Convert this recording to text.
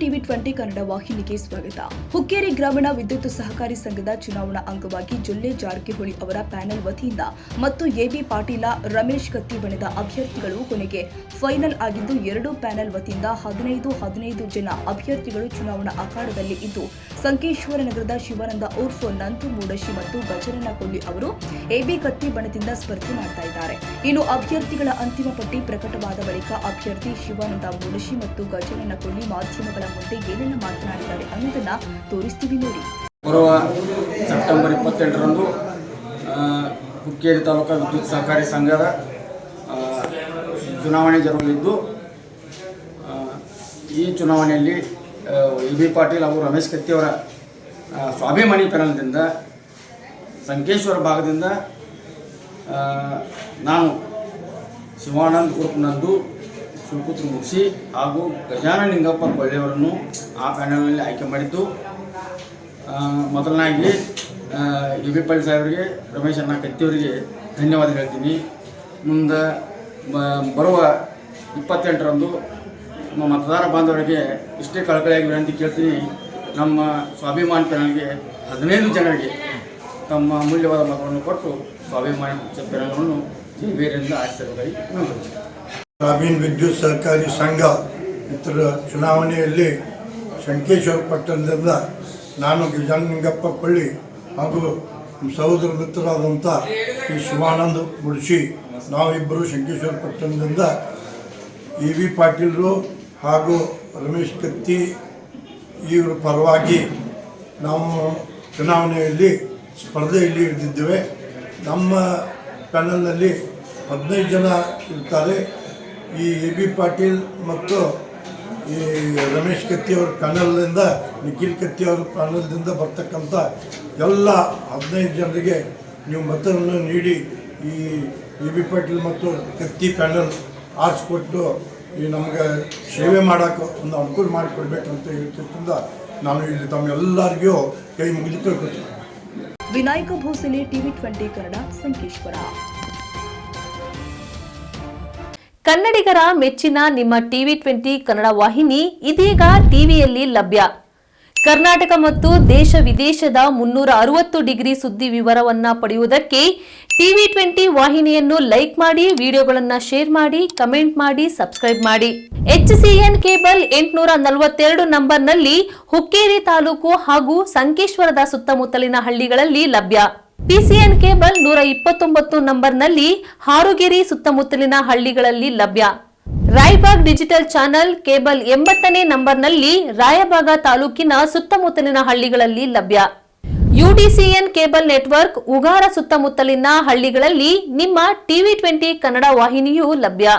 TV 20 Kannada ವಾಹಿನಿಗೆ ಸ್ವಾಗತ. ಹುಕ್ಕೇರಿ ಗ್ರಾಮೀಣ ವಿದ್ಯುತ್ ಸಹಕಾರಿ ಸಂಘದ ಚುನಾವಣಾ ಅಂಗವಾಗಿ ಜೊಲ್ಲೆ ಜಾರಕಿಹೊಳಿ ಅವರ ಪ್ಯಾನೆಲ್ ವತಿಯಿಂದ ಮತ್ತು ಎಬಿ ಪಾಟೀಲ, ರಮೇಶ್ ಕತ್ತಿ ಬಣದ ಅಭ್ಯರ್ಥಿಗಳು ಕೊನೆಗೆ ಫೈನಲ್ ಆಗಿದ್ದು, ಎರಡು ಪ್ಯಾನೆಲ್ ವತಿಯಿಂದ 15 ಜನ ಅಭ್ಯರ್ಥಿಗಳು ಚುನಾವಣಾ ಅಖಾಡದಲ್ಲಿ ಇದ್ದು, ಸಂಕೇಶ್ವರ ನಗರದ ಶಿವಾನಂದ ಉರ್ಫ್ ನಂತು ಮೂಡಶಿ ಮತ್ತು ಗಜನನ ಕೊಲ್ಲಿ ಅವರು ಎಬಿ ಕತ್ತಿ ಬಣದಿಂದ ಸ್ಪರ್ಧೆ ಮಾಡ್ತಾ ಇದ್ದಾರೆ. ಇನ್ನು ಅಭ್ಯರ್ಥಿಗಳ ಅಂತಿಮ ಪಟ್ಟಿ ಪ್ರಕಟವಾದ ಬಳಿಕ ಅಭ್ಯರ್ಥಿ ಶಿವಾನಂದ ಮೂಡಶಿ ಮತ್ತು ಗಜನನ ಕೊಲ್ಲಿ ಮಾಧ್ಯಮಗಳ ಮುಂದೆ ಏನೆಲ್ಲ ಮಾತನಾಡಿದ್ದಾರೆ ಅನ್ನೋದನ್ನ ತೋರಿಸ್ತೀವಿ ನೋಡಿ. ಬರುವ ಸೆಪ್ಟೆಂಬರ್ 28ರಂದು ಹುಕ್ಕೇರಿ ತಾಲೂಕಾ ವಿದ್ಯುತ್ ಸಹಕಾರಿ ಸಂಘದ ಚುನಾವಣೆ ಜರುಗಲಿದ್ದು, ಈ ಚುನಾವಣೆಯಲ್ಲಿ ಎಬಿ ಪಾಟೀಲ್ ಹಾಗೂ ರಮೇಶ್ ಕತ್ತಿ ಅವರ ಸ್ವಾಭಿಮಾನಿ ಪ್ಯಾನಲ್ದಿಂದ ಸಂಕೇಶ್ವರ ಭಾಗದಿಂದ ನಾನು ಶಿವಾನಂದ್ ಉರ್ಫ್ ನಂದು ಸುಲ್ಕುತ್ರ ಮುಗಿಸಿ ಹಾಗೂ ಗಜಾನನ ನಿಂಗಪ್ಪ ಕೊಳ್ಳಿಯವರನ್ನು ಆ ಪ್ಯಾನಲ್ನಲ್ಲಿ ಆಯ್ಕೆ ಮಾಡಿದ್ದು, ಮೊದಲನಾಗಿ ಎಬಿ ಪಾಟೀಲ್ ಸಾಹೇಬರಿಗೆ, ರಮೇಶ್ ಅಣ್ಣ ಕತ್ತಿಯವರಿಗೆ ಧನ್ಯವಾದ ಹೇಳ್ತೀನಿ. ಮುಂದೆ ಬರುವ 28ರಂದು ನಮ್ಮ ಮತದಾರ ಬಾಂಧವರಿಗೆ ಇಷ್ಟೇ ಕಳಕಳಿಯಾಗಿ ವಿನಂತಿ ಕೇಳ್ತೀನಿ. ನಮ್ಮ ಸ್ವಾಭಿಮಾನಿ ಪ್ಯಾನಲ್ಗೆ 15 ಜನರಿಗೆ ತಮ್ಮ ಅಮೂಲ್ಯವಾದ ಮತವನ್ನು ಕೊಟ್ಟು ಸ್ವಾಭಿಮಾನಿ ಪ್ಯಾನಲ್ಗಳನ್ನು ಜೈಬೇರಿಂದ ಆರಿಸಬೇಕಾಗಿ ವಿನಂತಿ. ಗ್ರಾಮೀಣ ವಿದ್ಯುತ್ ಸಹಕಾರಿ ಸಂಘ ಇತರ ಚುನಾವಣೆಯಲ್ಲಿ ಶಂಕೇಶ್ವರ ಪಟ್ಟಣದಿಂದ ನಾನು ಗಜಾನನಿಂಗಪ್ಪ ಕೊಳ್ಳಿ ಹಾಗೂ ನಮ್ಮ ಸಹೋದರ ಮಿತ್ರರಾದಂಥ ಈ ಶಿವಾನಂದ ಮುಡ್ಶಿ, ನಾವಿಬ್ಬರು ಶಂಕೇಶ್ವರ ಪಟ್ಟಣದಿಂದ ಎಬಿ ಪಾಟೀಲರು ಹಾಗೂ ರಮೇಶ್ ಕತ್ತಿ ಇವರ ಪರವಾಗಿ ನಾವು ಚುನಾವಣೆಯಲ್ಲಿ ಸ್ಪರ್ಧೆಯಲ್ಲಿ ಹಿಡಿದಿದ್ದೇವೆ. ನಮ್ಮ ಪ್ಯಾನಲ್ನಲ್ಲಿ 15 ಜನ ಇರ್ತಾರೆ. ಈ ಎಬಿ ಪಾಟೀಲ್ ಮತ್ತು ಈ ರಮೇಶ್ ಕತ್ತಿಯವ್ರ ಪ್ಯಾನಲ್ನಿಂದ, ನಿಖಿಲ್ ಕತ್ತಿಯವ್ರ ಪ್ಯಾನಲ್ದಿಂದ ಬರ್ತಕ್ಕಂಥ ಎಲ್ಲ 15 ಜನರಿಗೆ ನೀವು ಮತವನ್ನು ನೀಡಿ ಈ ಎಬಿ ಪಾಟೀಲ್ ಮತ್ತು ಕತ್ತಿ ಪ್ಯಾನಲ್ ಆರಿಸ್ಕೊಟ್ಟು ಈ ನಮಗೆ ಸೇವೆ ಮಾಡೋಕ್ಕೆ ಒಂದು ಅನುಕೂಲ ಮಾಡಿಕೊಡ್ಬೇಕಂತ ಹೇಳ್ತಿದ್ದರಿಂದ ನಾನು ಇಲ್ಲಿ ತಮ್ಮೆಲ್ಲರಿಗೂ ಕೈ ಮುಗಿದು ಕೇಳ್ಕೊತೀನಿ. ವಿನಾಯಕ ಭೋಸಲೆ, ಟಿವಿ 20 ಕನ್ನಡ, ಸಂಕೇಶ್ವರ. ಕನ್ನಡಿಗರ ಮೆಚ್ಚಿನ ನಿಮ್ಮ ಟಿವಿ 20 ಕನ್ನಡ ವಾಹಿನಿ ಇದೀಗ ಟಿವಿಯಲ್ಲಿ ಲಭ್ಯ. ಕರ್ನಾಟಕ ಮತ್ತು ದೇಶ ವಿದೇಶದ 360 ಡಿಗ್ರಿ ಸುದ್ದಿ ವಿವರವನ್ನ ಪಡೆಯುವುದಕ್ಕೆ ಟಿವಿ 20 ವಾಹಿನಿಯನ್ನು ಲೈಕ್ ಮಾಡಿ, ವಿಡಿಯೋಗಳನ್ನು ಶೇರ್ ಮಾಡಿ, ಕಮೆಂಟ್ ಮಾಡಿ, ಸಬ್ಸ್ಕ್ರೈಬ್ ಮಾಡಿ. HCN ಕೇಬಲ್ 842 ನಂಬರ್ನಲ್ಲಿ ಹುಕ್ಕೇರಿ ತಾಲೂಕು ಹಾಗೂ ಸಂಕೇಶ್ವರದ ಸುತ್ತಮುತ್ತಲಿನ ಹಳ್ಳಿಗಳಲ್ಲಿ ಲಭ್ಯ. PCN ಕೇಬಲ್ 129 ನಂಬರ್ನಲ್ಲಿ ಹಾರುಗೆರೆ ಸುತ್ತಮುತ್ತಲಿನ ಹಳ್ಳಿಗಳಲ್ಲಿ ಲಭ್ಯ. ರಾಯಬಾಗ್ ಡಿಜಿಟಲ್ ಚಾನೆಲ್ ಕೇಬಲ್ 80ನೇ ನಂಬರ್ನಲ್ಲಿ ರಾಯಬಾಗ ತಾಲೂಕಿನ ಸುತ್ತಮುತ್ತಲಿನ ಹಳ್ಳಿಗಳಲ್ಲಿ ಲಭ್ಯ. UDCN ಕೇಬಲ್ ನೆಟ್ವರ್ಕ್ ಉಗಾರ ಸುತ್ತಮುತ್ತಲಿನ ಹಳ್ಳಿಗಳಲ್ಲಿ ನಿಮ್ಮ ಟಿವಿ 20 ಕನ್ನಡ ವಾಹಿನಿಯೂ ಲಭ್ಯ.